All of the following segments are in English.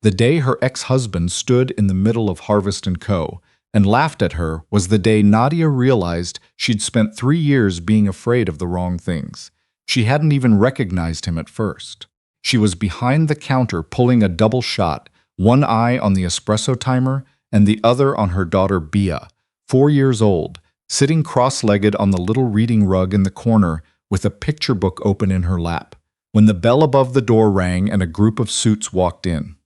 The day her ex-husband stood in the middle of Harvest & Co. and laughed at her was the day Nadia realized she'd spent 3 years being afraid of the wrong things. She hadn't even recognized him at first. She was behind the counter pulling a double shot, one eye on the espresso timer and the other on her daughter Bia, 4 years old, sitting cross-legged on the little reading rug in the corner with a picture book open in her lap, when the bell above the door rang and a group of suits walked in.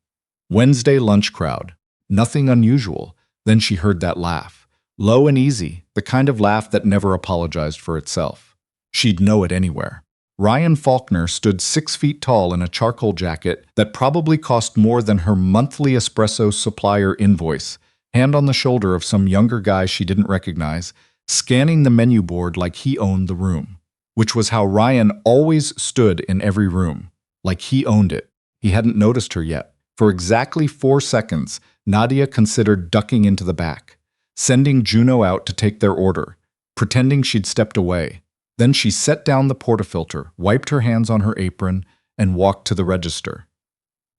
Wednesday lunch crowd. Nothing unusual. Then she heard that laugh. Low and easy, the kind of laugh that never apologized for itself. She'd know it anywhere. Ryan Faulkner stood 6 feet tall in a charcoal jacket that probably cost more than her monthly espresso supplier invoice, hand on the shoulder of some younger guy she didn't recognize, scanning the menu board like he owned the room. Which was how Ryan always stood in every room, like he owned it. He hadn't noticed her yet. For exactly 4 seconds, Nadia considered ducking into the back, sending Juno out to take their order, pretending she'd stepped away. Then she set down the portafilter, wiped her hands on her apron, and walked to the register.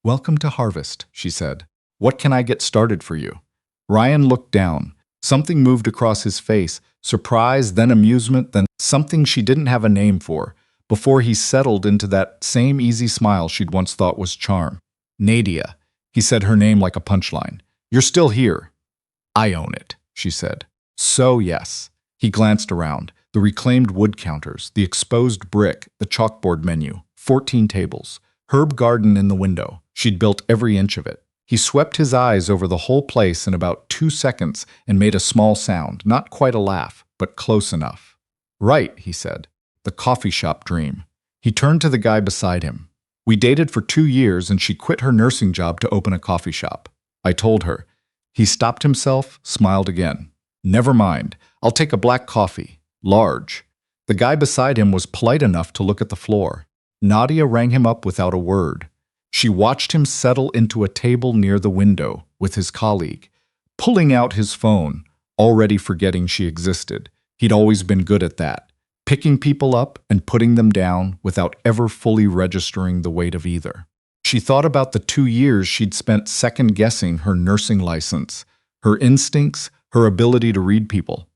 "Welcome to Harvest," she said. "What can I get started for you?" Ryan looked down. Something moved across his face, surprise, then amusement, then something she didn't have a name for, before he settled into that same easy smile she'd once thought was charm. "Nadia," he said her name like a punchline. "You're still here." "I own it," she said. "So yes." He glanced around. The reclaimed wood counters, the exposed brick, the chalkboard menu, 14 tables, herb garden in the window. She'd built every inch of it. He swept his eyes over the whole place in about 2 seconds and made a small sound, not quite a laugh, but close enough. "Right," he said. "The coffee shop dream." He turned to the guy beside him. "We dated for 2 years and she quit her nursing job to open a coffee shop. I told her." He stopped himself, smiled again. "Never mind. I'll take a black coffee. Large." The guy beside him was polite enough to look at the floor. Nadia rang him up without a word. She watched him settle into a table near the window with his colleague, pulling out his phone, already forgetting she existed. He'd always been good at that, picking people up and putting them down without ever fully registering the weight of either. She thought about the 2 years she'd spent second-guessing her nursing license, her instincts, her ability to read people.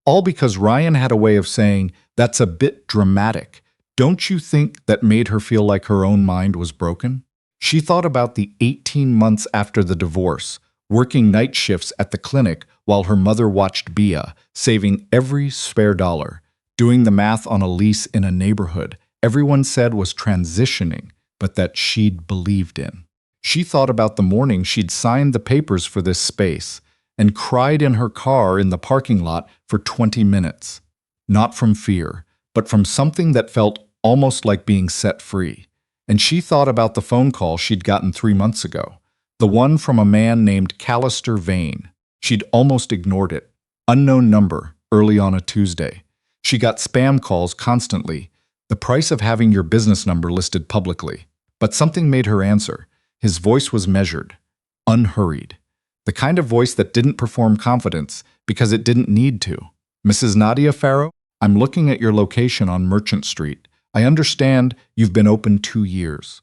All because Ryan had a way of saying, "That's a bit dramatic. Don't you think?" that made her feel like her own mind was broken? She thought about the 18 months after the divorce, working night shifts at the clinic while her mother watched Bia, saving every spare dollar, doing the math on a lease in a neighborhood everyone said was transitioning, but that she'd believed in. She thought about the morning she'd signed the papers for this space, and cried in her car in the parking lot for 20 minutes. Not from fear, but from something that felt almost like being set free. And she thought about the phone call she'd gotten 3 months ago, the one from a man named Callister Vane. She'd almost ignored it. Unknown number, early on a Tuesday. She got spam calls constantly, the price of having your business number listed publicly. But something made her answer. His voice was measured, unhurried. The kind of voice that didn't perform confidence because it didn't need to. "Mrs. Nadia Farrow, I'm looking at your location on Merchant Street. I understand you've been open 2 years.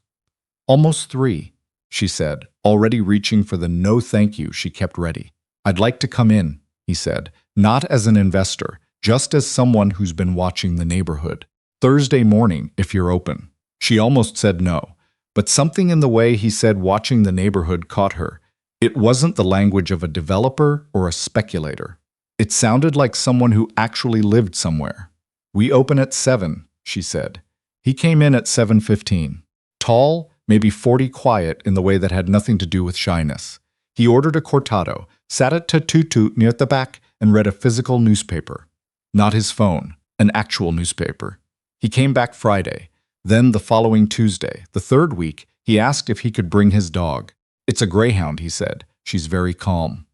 "Almost 3, she said, already reaching for the no thank you she kept ready. "I'd like to come in," he said, "not as an investor, just as someone who's been watching the neighborhood. Thursday morning, if you're open." She almost said no, but something in the way he said watching the neighborhood caught her. It wasn't the language of a developer or a speculator. It sounded like someone who actually lived somewhere. "We open at 7, she said. He came in at 7:15. Tall, maybe 40, quiet in the way that had nothing to do with shyness. He ordered a cortado, sat at Tutu near the back, and read a physical newspaper. Not his phone, an actual newspaper. He came back Friday. Then the following Tuesday, the 3rd week, he asked if he could bring his dog. "It's a greyhound," he said. "She's very calm."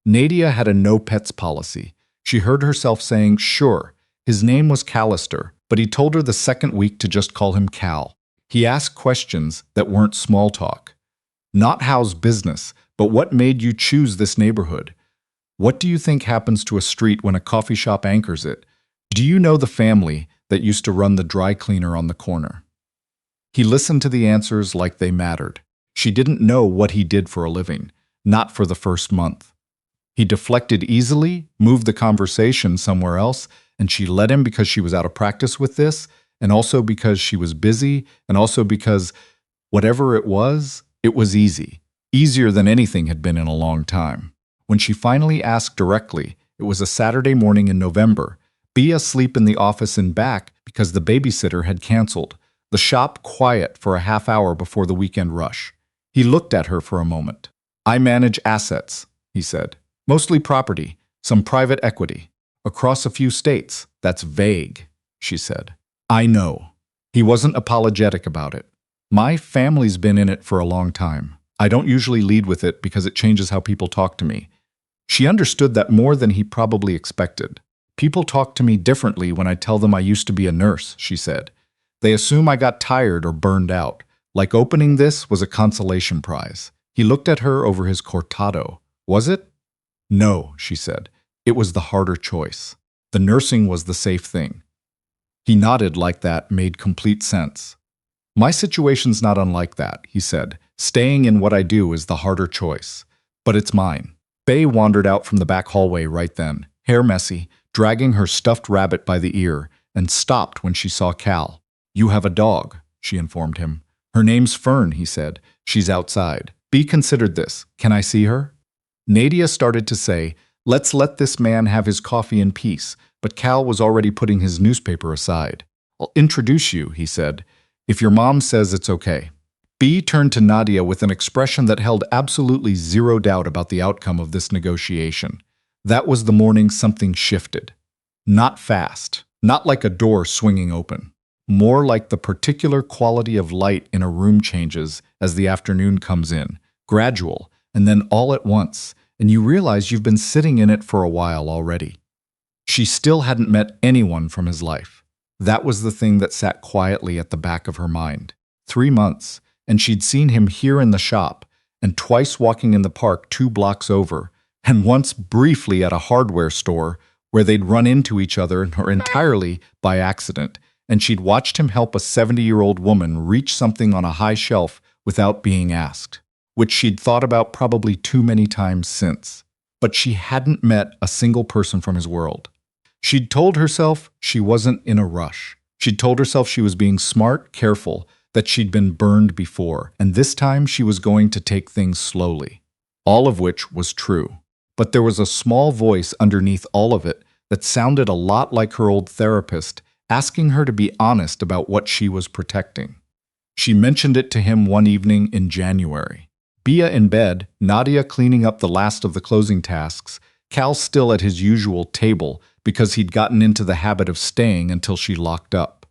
Nadia had a no-pets policy. She heard herself saying, sure. His name was Callister, but he told her the 2nd week to just call him Cal. He asked questions that weren't small talk. Not how's business, but what made you choose this neighborhood? What do you think happens to a street when a coffee shop anchors it? Do you know the family that used to run the dry cleaner on the corner? He listened to the answers like they mattered. She didn't know what he did for a living, not for the first month. He deflected easily, moved the conversation somewhere else, and she let him because she was out of practice with this, and also because she was busy, and also because whatever it was easy. Easier than anything had been in a long time. When she finally asked directly, it was a Saturday morning in November. Bea asleep in the office in back because the babysitter had canceled. The shop quiet for a half hour before the weekend rush. He looked at her for a moment. I manage assets, he said. Mostly property, some private equity. Across a few states. That's vague, she said. I know. He wasn't apologetic about it. My family's been in it for a long time. I don't usually lead with it because it changes how people talk to me. She understood that more than he probably expected. People talk to me differently when I tell them I used to be a nurse, she said. They assume I got tired or burned out. Like opening this was a consolation prize. He looked at her over his cortado. Was it? No, she said. It was the harder choice. The nursing was the safe thing. He nodded like that made complete sense. My situation's not unlike that, he said. Staying in what I do is the harder choice. But it's mine. Bea wandered out from the back hallway right then, hair messy, dragging her stuffed rabbit by the ear, and stopped when she saw Cal. You have a dog, she informed him. Her name's Fern, he said. She's outside. Bea considered this. Can I see her? Nadia started to say, let's let this man have his coffee in peace, but Cal was already putting his newspaper aside. I'll introduce you, he said, if your mom says it's okay. Bea turned to Nadia with an expression that held absolutely zero doubt about the outcome of this negotiation. That was the morning something shifted. Not fast, not like a door swinging open. More like the particular quality of light in a room changes as the afternoon comes in, gradual, and then all at once, and you realize you've been sitting in it for a while already. She still hadn't met anyone from his life. That was the thing that sat quietly at the back of her mind. 3 months, and she'd seen him here in the shop, and twice walking in the park 2 blocks over, and once briefly at a hardware store where they'd run into each other entirely by accident, and she'd watched him help a 70-year-old woman reach something on a high shelf without being asked, which she'd thought about probably too many times since. But she hadn't met a single person from his world. She'd told herself she wasn't in a rush. She'd told herself she was being smart, careful, that she'd been burned before, and this time she was going to take things slowly. All of which was true. But there was a small voice underneath all of it that sounded a lot like her old therapist, asking her to be honest about what she was protecting. She mentioned it to him one evening in January. Bea in bed, Nadia cleaning up the last of the closing tasks, Cal still at his usual table because he'd gotten into the habit of staying until she locked up.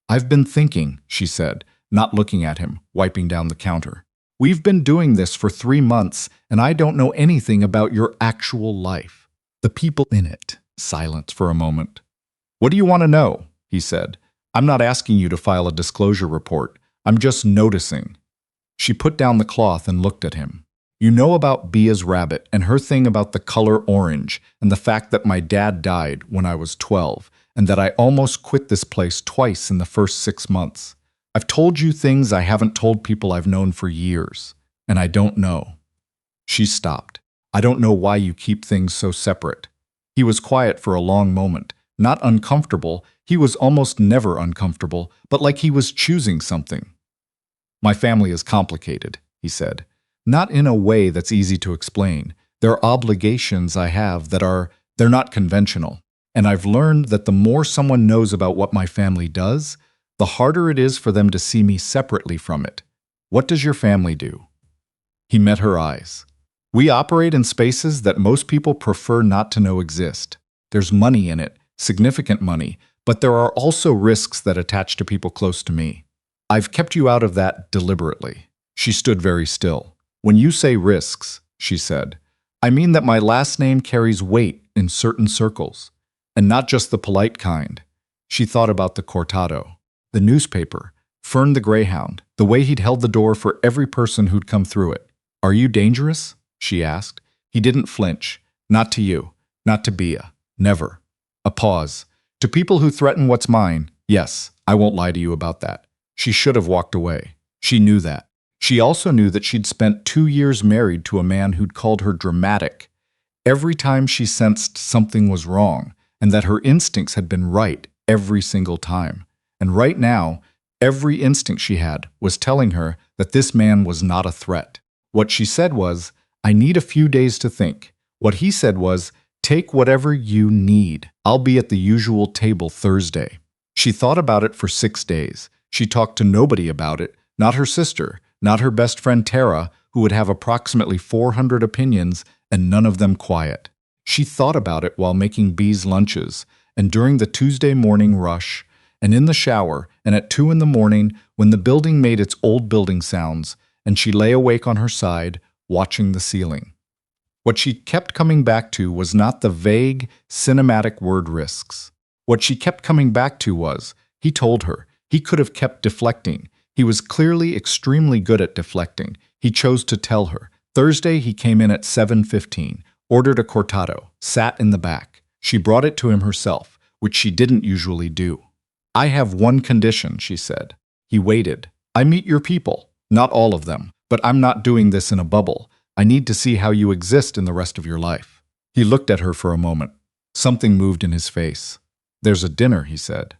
I've been thinking, she said, not looking at him, wiping down the counter. We've been doing this for 3 months, and I don't know anything about your actual life. The people in it. Silence for a moment. What do you want to know? He said. I'm not asking you to file a disclosure report. I'm just noticing. She put down the cloth and looked at him. You know about Bea's rabbit and her thing about the color orange and the fact that my dad died when I was 12 and that I almost quit this place twice in the first 6 months. I've told you things I haven't told people I've known for years, and I don't know. She stopped. I don't know why you keep things so separate. He was quiet for a long moment, not uncomfortable. He was almost never uncomfortable, but like he was choosing something. My family is complicated, he said. Not in a way that's easy to explain. There are obligations I have they're not conventional. And I've learned that the more someone knows about what my family does, the harder it is for them to see me separately from it. What does your family do? He met her eyes. We operate in spaces that most people prefer not to know exist. There's money in it, significant money, but there are also risks that attach to people close to me. I've kept you out of that deliberately. She stood very still. When you say risks, she said, I mean that my last name carries weight in certain circles, and not just the polite kind. She thought about the cortado, the newspaper, Fern the greyhound, the way he'd held the door for every person who'd come through it. Are you dangerous? She asked. He didn't flinch. Not to you. Not to Bea. Never. A pause. To people who threaten what's mine, yes, I won't lie to you about that. She should have walked away. She knew that. She also knew that she'd spent 2 years married to a man who'd called her dramatic every time she sensed something was wrong, and that her instincts had been right every single time. And right now, every instinct she had was telling her that this man was not a threat. What she said was, "I need a few days to think." What he said was, "Take whatever you need. I'll be at the usual table Thursday." She thought about it for 6 days. She talked to nobody about it, not her sister, not her best friend Tara, who would have approximately 400 opinions and none of them quiet. She thought about it while making Bee's lunches, and during the Tuesday morning rush, and in the shower, and at 2 in the morning when the building made its old building sounds, and she lay awake on her side, watching the ceiling. What she kept coming back to was not the vague, cinematic word risks. What she kept coming back to was, he told her, he could have kept deflecting. He was clearly extremely good at deflecting. He chose to tell her. Thursday, he came in at 7:15, ordered a cortado, sat in the back. She brought it to him herself, which she didn't usually do. "I have one condition," she said. He waited. "I meet your people, not all of them, but I'm not doing this in a bubble. I need to see how you exist in the rest of your life." He looked at her for a moment. Something moved in his face. "There's a dinner," he said.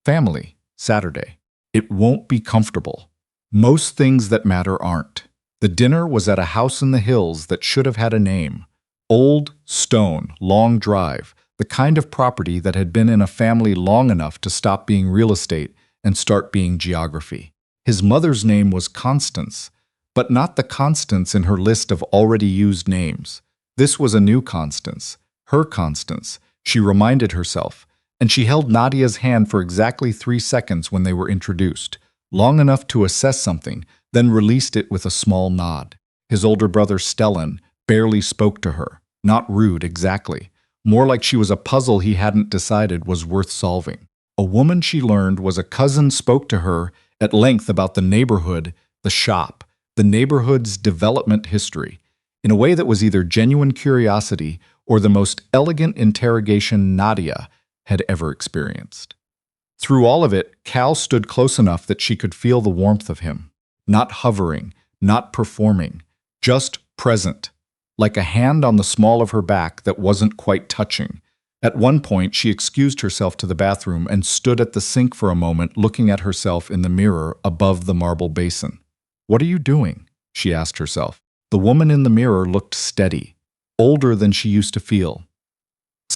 "Family, Saturday. It won't be comfortable. Most things that matter aren't." The dinner was at a house in the hills that should have had a name. Old, stone, long drive, the kind of property that had been in a family long enough to stop being real estate and start being geography. His mother's name was Constance, but not the Constance in her list of already used names. This was a new Constance, her Constance, she reminded herself, and she held Nadia's hand for exactly 3 seconds when they were introduced, long enough to assess something, then released it with a small nod. His older brother Stellan barely spoke to her, not rude exactly, more like she was a puzzle he hadn't decided was worth solving. A woman, she learned, was a cousin, spoke to her at length about the neighborhood, the shop, the neighborhood's development history, in a way that was either genuine curiosity or the most elegant interrogation Nadia had ever experienced. Through all of it, Cal stood close enough that she could feel the warmth of him, not hovering, not performing, just present, like a hand on the small of her back that wasn't quite touching. At one point, she excused herself to the bathroom and stood at the sink for a moment, looking at herself in the mirror above the marble basin. "What are you doing?" she asked herself. The woman in the mirror looked steady, older than she used to feel.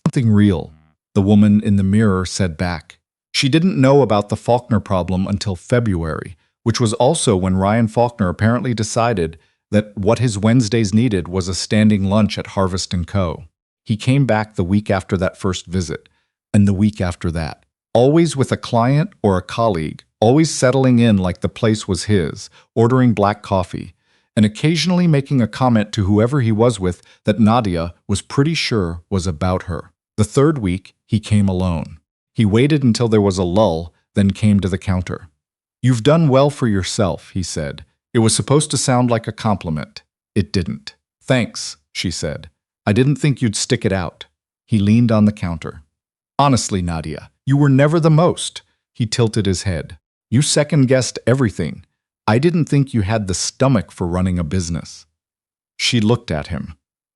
"Something real," the woman in the mirror said back. She didn't know about the Faulkner problem until February, which was also when Ryan Faulkner apparently decided that what his Wednesdays needed was a standing lunch at Harvest & Co. He came back the week after that first visit, and the week after that, always with a client or a colleague, always settling in like the place was his, ordering black coffee, and occasionally making a comment to whoever he was with that Nadia was pretty sure was about her. The third week, he came alone. He waited until there was a lull, then came to the counter. "You've done well for yourself," he said. It was supposed to sound like a compliment. It didn't. "Thanks," she said. "I didn't think you'd stick it out." He leaned on the counter. "Honestly, Nadia, you were never the most." He tilted his head. "You second-guessed everything. I didn't think you had the stomach for running a business." She looked at him.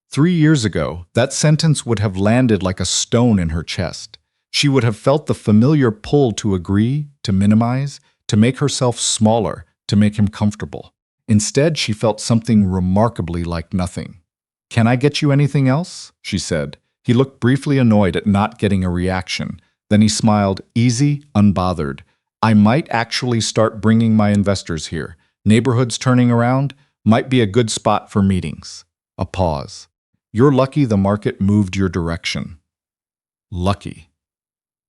3 years ago, that sentence would have landed like a stone in her chest. She would have felt the familiar pull to agree, to minimize, to make herself smaller, to make him comfortable. Instead, she felt something remarkably like nothing. "Can I get you anything else?" she said. He looked briefly annoyed at not getting a reaction. Then he smiled, easy, unbothered. "I might actually start bringing my investors here. Neighborhood's turning around. Might be a good spot for meetings." A pause. "You're lucky the market moved your direction." Lucky.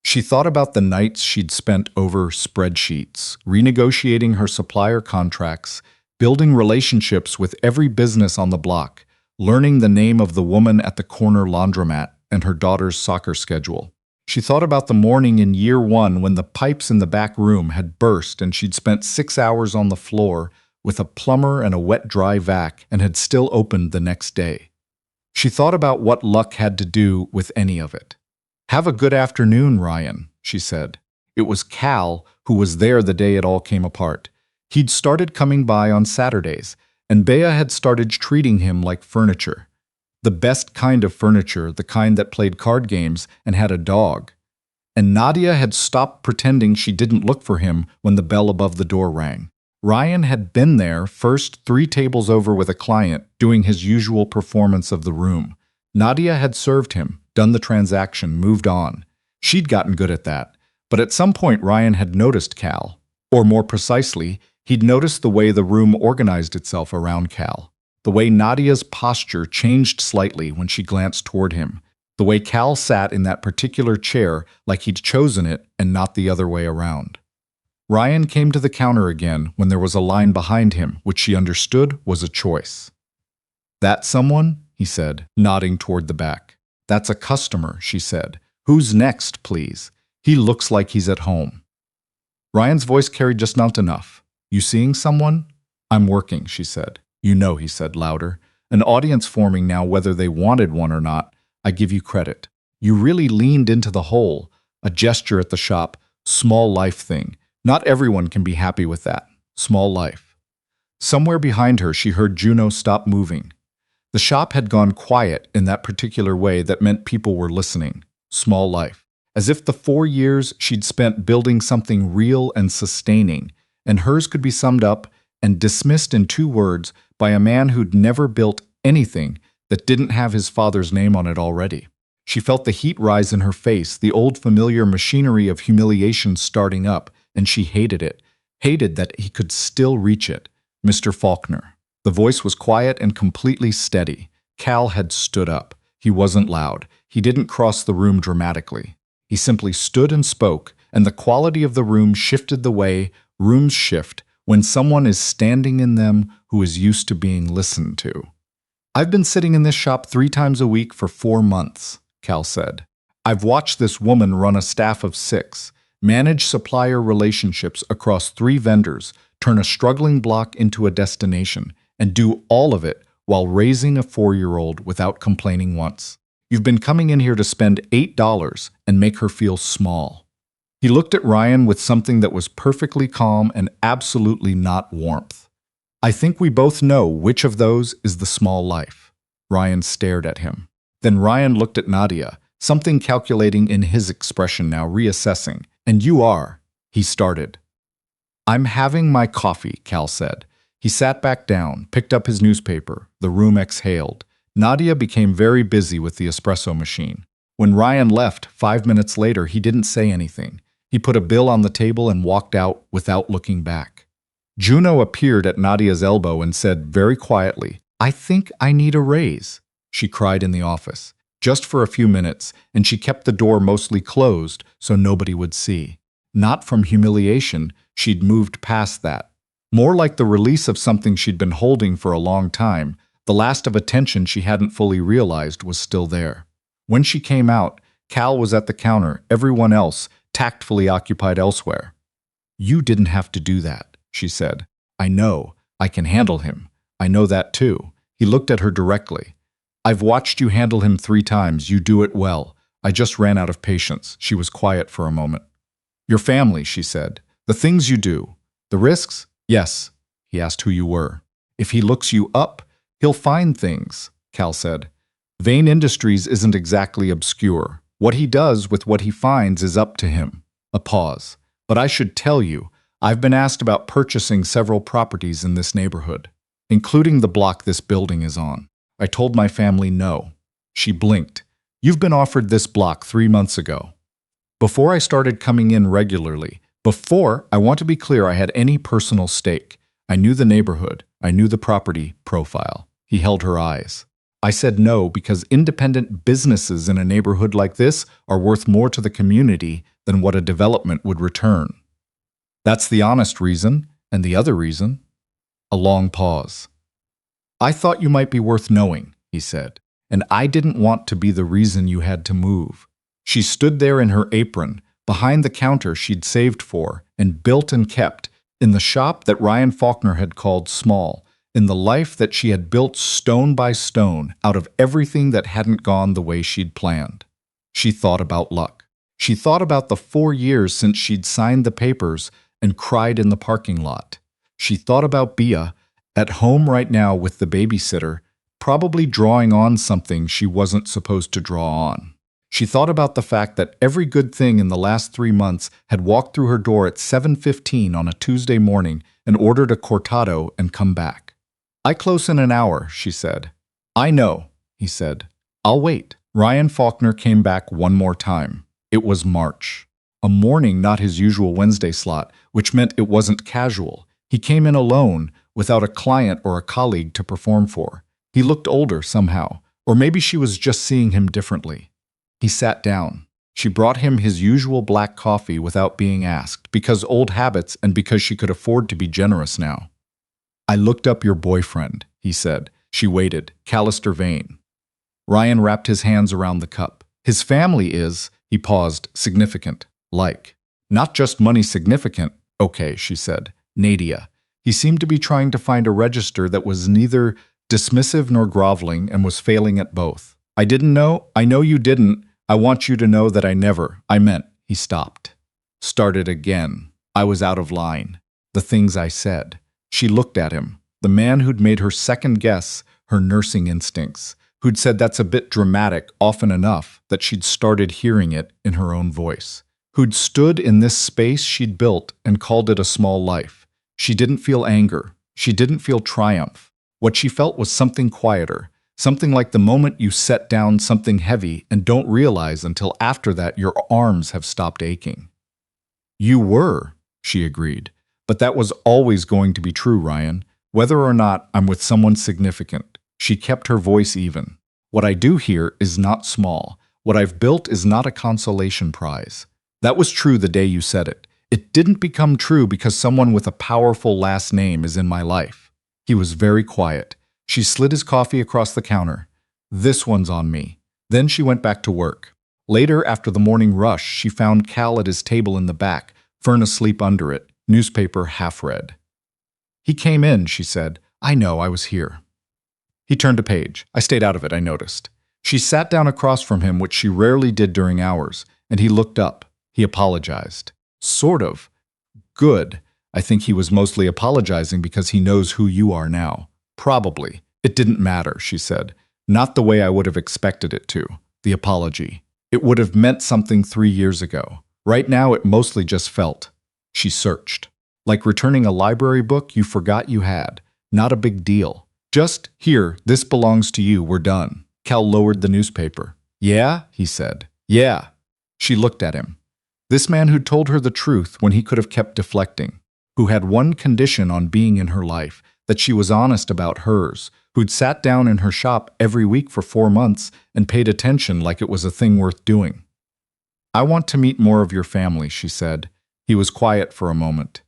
She thought about the nights she'd spent over spreadsheets, renegotiating her supplier contracts, building relationships with every business on the block, learning the name of the woman at the corner laundromat and her daughter's soccer schedule. She thought about the morning in year 1 when the pipes in the back room had burst and she'd spent 6 hours on the floor with a plumber and a wet-dry vac and had still opened the next day. She thought about what luck had to do with any of it. "Have a good afternoon, Ryan," she said. It was Cal who was there the day it all came apart. He'd started coming by on Saturdays, and Bea had started treating him like furniture. The best kind of furniture, the kind that played card games and had a dog. And Nadia had stopped pretending she didn't look for him when the bell above the door rang. Ryan had been there, first 3 tables over with a client, doing his usual performance of the room. Nadia had served him, done the transaction, moved on. She'd gotten good at that. But at some point Ryan had noticed Cal. Or more precisely, he'd noticed the way the room organized itself around Cal. The way Nadia's posture changed slightly when she glanced toward him. The way Cal sat in that particular chair like he'd chosen it and not the other way around. Ryan came to the counter again when there was a line behind him, which she understood was a choice. "That someone?" he said, nodding toward the back. "That's a customer," she said. "Who's next, please? He looks like he's at home." Ryan's voice carried just not enough. "You seeing someone?" "I'm working," she said. "You know," he said louder. "An audience forming now whether they wanted one or not. I give you credit. You really leaned into the whole, a gesture at the shop, small life thing. Not everyone can be happy with that. Small life." Somewhere behind her she heard Juno stop moving. The shop had gone quiet in that particular way that meant people were listening. Small life. As if the 4 years she'd spent building something real and sustaining, and hers could be summed up and dismissed in 2 words by a man who'd never built anything that didn't have his father's name on it already. She felt the heat rise in her face, the old familiar machinery of humiliation starting up, and she hated it, hated that he could still reach it. "Mr. Faulkner." The voice was quiet and completely steady. Cal had stood up. He wasn't loud. He didn't cross the room dramatically. He simply stood and spoke, and the quality of the room shifted the way rooms shift when someone is standing in them who is used to being listened to. "I've been sitting in this shop 3 times a week for 4 months, Cal said. "I've watched this woman run a staff of 6, manage supplier relationships across 3 vendors, turn a struggling block into a destination, and do all of it while raising a 4-year-old without complaining once. You've been coming in here to spend $8 and make her feel small." He looked at Ryan with something that was perfectly calm and absolutely not warmth. "I think we both know which of those is the small life." Ryan stared at him. Then Ryan looked at Nadia, something calculating in his expression now, reassessing. "And you are," he started. "I'm having my coffee," Cal said. He sat back down, picked up his newspaper. The room exhaled. Nadia became very busy with the espresso machine. When Ryan left 5 minutes later, he didn't say anything. He put a bill on the table and walked out without looking back. Juno appeared at Nadia's elbow and said very quietly, "I think I need a raise," she cried in the office. Just for a few minutes, and she kept the door mostly closed so nobody would see. Not from humiliation, she'd moved past that. More like the release of something she'd been holding for a long time. The last of a tension she hadn't fully realized was still there. When she came out, Cal was at the counter, everyone else tactfully occupied elsewhere. "You didn't have to do that," she said. "I know. I can handle him. I know that too." He looked at her directly. "I've watched you handle him 3 times. You do it well. I just ran out of patience." She was quiet for a moment. "Your family," she said. "The things you do. The risks?" "Yes." He asked who you were. "If he looks you up, he'll find things," Cal said. "Vane Industries isn't exactly obscure. What he does with what he finds is up to him." A pause. "But I should tell you, I've been asked about purchasing several properties in this neighborhood, including the block this building is on. I told my family no." She blinked. "You've been offered this block 3 months ago. Before I started coming in regularly, before, I want to be clear, I had any personal stake. I knew the neighborhood. I knew the property profile." He held her eyes. "I said no because independent businesses in a neighborhood like this are worth more to the community than what a development would return." "That's the honest reason, and the other reason?" A long pause. "I thought you might be worth knowing," he said, "and I didn't want to be the reason you had to move." She stood there in her apron, behind the counter she'd saved for and built and kept, in the shop that Ryan Faulkner had called small, in the life that she had built stone by stone out of everything that hadn't gone the way she'd planned. She thought about luck. She thought about the 4 years since she'd signed the papers and cried in the parking lot. She thought about Bia, at home right now with the babysitter, probably drawing on something she wasn't supposed to draw on. She thought about the fact that every good thing in the last 3 months had walked through her door at 7:15 on a Tuesday morning and ordered a cortado and come back. "I close in an hour," she said. "I know," he said. "I'll wait." Ryan Faulkner came back one more time. It was March. A morning, not his usual Wednesday slot, which meant it wasn't casual. He came in alone, without a client or a colleague to perform for. He looked older somehow, or maybe she was just seeing him differently. He sat down. She brought him his usual black coffee without being asked, because old habits and because she could afford to be generous now. "I looked up your boyfriend," he said. She waited, calloused her vein. Ryan wrapped his hands around the cup. "His family is," he paused, "significant. Like. Not just money significant." "Okay," she said. "Nadia." He seemed to be trying to find a register that was neither dismissive nor groveling and was failing at both. "I didn't know. I know you didn't. I want you to know that I meant." He stopped. Started again. "I was out of line. The things I said." She looked at him. The man who'd made her second guess her nursing instincts, who'd said that's a bit dramatic often enough that she'd started hearing it in her own voice, who'd stood in this space she'd built and called it a small life. She didn't feel anger. She didn't feel triumph. What she felt was something quieter, something like the moment you set down something heavy and don't realize until after that your arms have stopped aching. "You were," she agreed. "But that was always going to be true, Ryan. Whether or not I'm with someone significant." She kept her voice even. "What I do here is not small. What I've built is not a consolation prize." That was true the day you said it. It didn't become true because someone with a powerful last name is in my life. He was very quiet. She slid his coffee across the counter. "This one's on me." Then she went back to work. Later, after the morning rush, she found Cal at his table in the back, Fern asleep under it, newspaper half read. "He came in," she said. "I know, I was here." He turned a page. "I stayed out of it, I noticed." She sat down across from him, which she rarely did during hours, and he looked up. He apologized. "Sort of. Good. I think he was mostly apologizing because he knows who you are now. Probably. It didn't matter," she said. "Not the way I would have expected it to. The apology. It would have meant something 3 years ago. Right now it mostly just felt." She searched. "Like returning a library book you forgot you had. Not a big deal. Just, here, this belongs to you, we're done." Cal lowered the newspaper. "Yeah?" he said. "Yeah." She looked at him. This man who'd told her the truth when he could have kept deflecting, who had one condition on being in her life, that she was honest about hers, who'd sat down in her shop every week for 4 months and paid attention like it was a thing worth doing. "I want to meet more of your family," she said. He was quiet for a moment.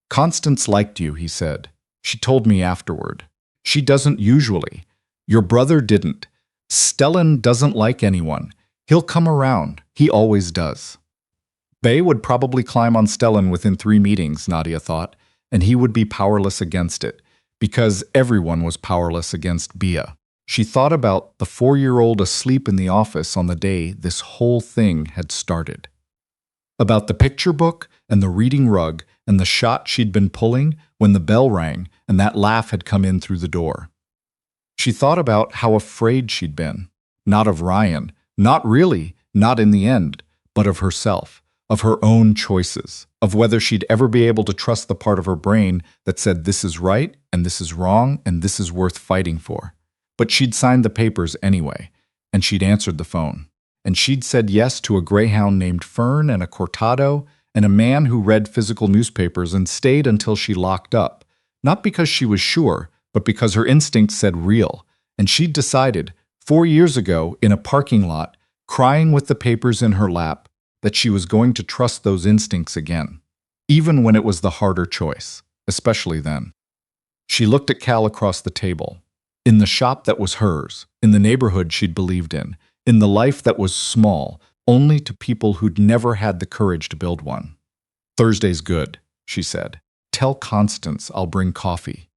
"Constance liked you," he said. "She told me afterward. She doesn't usually. Your brother didn't. Stellan doesn't like anyone. He'll come around. He always does." Bay would probably climb on Stellan within 3 meetings, Nadia thought, and he would be powerless against it, because everyone was powerless against Bia. She thought about the 4-year-old asleep in the office on the day this whole thing had started. About the picture book and the reading rug and the shot she'd been pulling when the bell rang and that laugh had come in through the door. She thought about how afraid she'd been. Not of Ryan, not really, not in the end, but of herself, of her own choices, of whether she'd ever be able to trust the part of her brain that said this is right and this is wrong and this is worth fighting for. But she'd signed the papers anyway, and she'd answered the phone. And she'd said yes to a greyhound named Fern and a cortado and a man who read physical newspapers and stayed until she locked up, not because she was sure, but because her instinct said real. And she'd decided, 4 years ago, in a parking lot, crying with the papers in her lap, that she was going to trust those instincts again, even when it was the harder choice, especially then. She looked at Cal across the table. In the shop that was hers, in the neighborhood she'd believed in the life that was small, only to people who'd never had the courage to build one. "Thursday's good," she said. "Tell Constance I'll bring coffee."